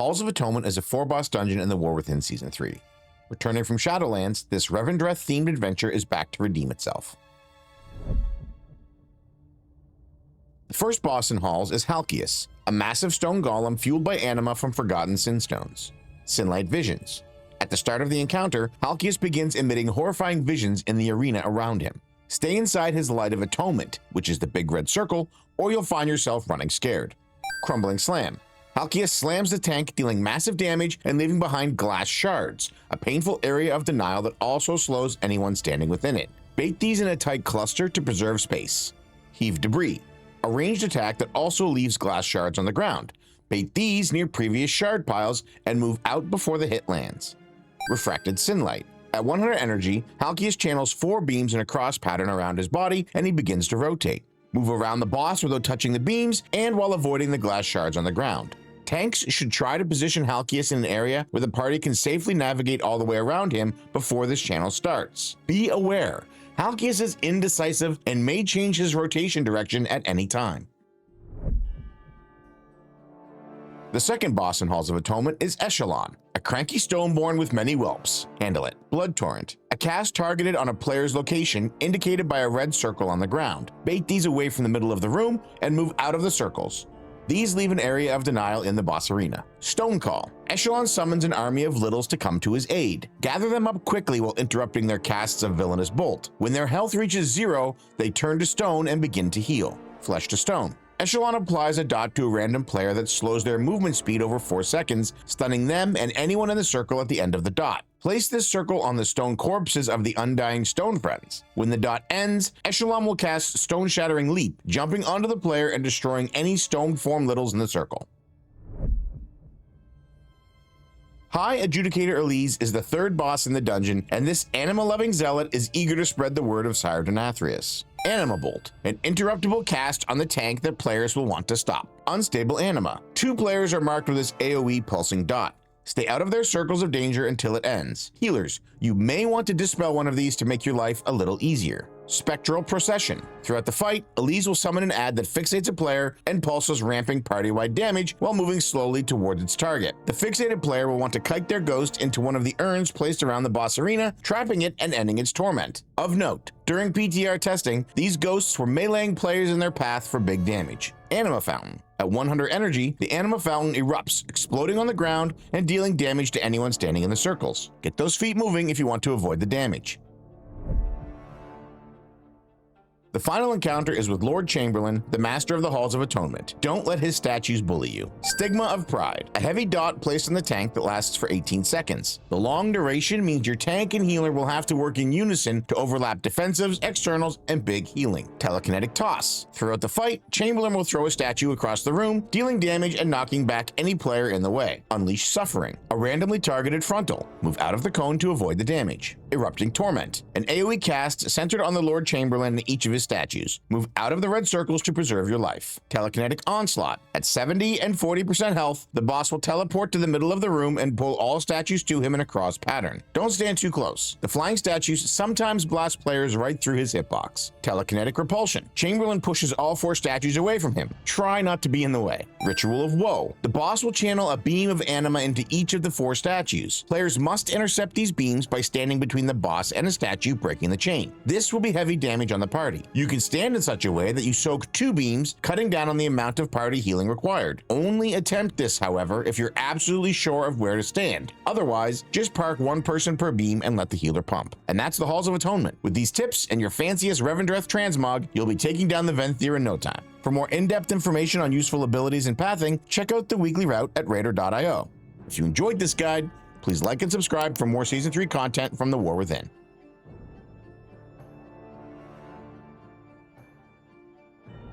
Halls of Atonement is a 4-boss dungeon in the War Within Season 3. Returning from Shadowlands, this Revendreth-themed adventure is back to redeem itself. The first boss in Halls is Halkias, a massive stone golem fueled by anima from forgotten sin stones. Sinlight visions. At the start of the encounter, Halkias begins emitting horrifying visions in the arena around him. Stay inside his light of atonement, which is the big red circle, or you'll find yourself running scared. Crumbling slam. Halkias slams the tank, dealing massive damage and leaving behind glass shards, a painful area of denial that also slows anyone standing within it. Bait these in a tight cluster to preserve space. Heave debris. A ranged attack that also leaves glass shards on the ground. Bait these near previous shard piles and move out before the hit lands. Refracted Sinlight. At 100 energy, Halkias channels 4 beams in a cross pattern around his body and he begins to rotate. Move around the boss without touching the beams and while avoiding the glass shards on the ground. Tanks should try to position Halkias in an area where the party can safely navigate all the way around him before this channel starts. Be aware, Halkias is indecisive and may change his rotation direction at any time. The second boss in Halls of Atonement is Echelon, a cranky stoneborn with many whelps. Handle it. Blood Torrent, a cast targeted on a player's location indicated by a red circle on the ground. Bait these away from the middle of the room and move out of the circles. These leave an area of denial in the boss arena. Stone Call. Echelon summons an army of littles to come to his aid. Gather them up quickly while interrupting their casts of Villainous Bolt. When their health reaches 0, they turn to stone and begin to heal. Flesh to Stone. Echelon applies a dot to a random player that slows their movement speed over 4 seconds, stunning them and anyone in the circle at the end of the dot. Place this circle on the stone corpses of the undying stone friends. When the dot ends, Echelon will cast Stone Shattering Leap, jumping onto the player and destroying any stone form littles in the circle. High Adjudicator Aleez is the 3rd boss in the dungeon, and this anima-loving zealot is eager to spread the word of Sire Denathrius. Anima Bolt, an interruptible cast on the tank that players will want to stop. Unstable Anima. 2 players are marked with this AoE pulsing dot. Stay out of their circles of danger until it ends. Healers, you may want to dispel one of these to make your life a little easier. Spectral Procession. Throughout the fight, Aleez will summon an ad that fixates a player and pulses, ramping party-wide damage while moving slowly towards its target. The fixated player will want to kite their ghost into one of the urns placed around the boss arena, trapping it and ending its torment. Of note, during PTR testing, these ghosts were meleeing players in their path for big damage. Anima Fountain. At 100 energy, the Anima Fountain erupts, exploding on the ground and dealing damage to anyone standing in the circles. Get those feet moving if you want to avoid the damage. The final encounter is with Lord Chamberlain, the master of the Halls of Atonement. Don't let his statues bully you. Stigma of Pride, a heavy dot placed on the tank that lasts for 18 seconds. The long duration means your tank and healer will have to work in unison to overlap defensives, externals, and big healing. Telekinetic Toss. Throughout the fight, Chamberlain will throw a statue across the room, dealing damage and knocking back any player in the way. Unleash Suffering, a randomly targeted frontal. Move out of the cone to avoid the damage. Erupting Torment, an AoE cast centered on the Lord Chamberlain and each of his statues. Move out of the red circles to preserve your life. Telekinetic Onslaught. At 70 and 40% health, the boss will teleport to the middle of the room and pull all statues to him in a cross pattern. Don't stand too close. The flying statues sometimes blast players right through his hitbox. Telekinetic Repulsion. Chamberlain pushes all 4 statues away from him. Try not to be in the way. Ritual of Woe. The boss will channel a beam of anima into each of the 4 statues. Players must intercept these beams by standing between the boss and a statue, breaking the chain. This will be heavy damage on the party. You can stand in such a way that you soak 2 beams, cutting down on the amount of party healing required. Only attempt this, however, if you're absolutely sure of where to stand. Otherwise, just park 1 person per beam and let the healer pump. And that's the Halls of Atonement. With these tips and your fanciest Revendreth transmog, you'll be taking down the Venthyr in no time. For more in-depth information on useful abilities and pathing, check out the weekly route at RaiderIO. If you enjoyed this guide, please like and subscribe for more Season 3 content from the War Within.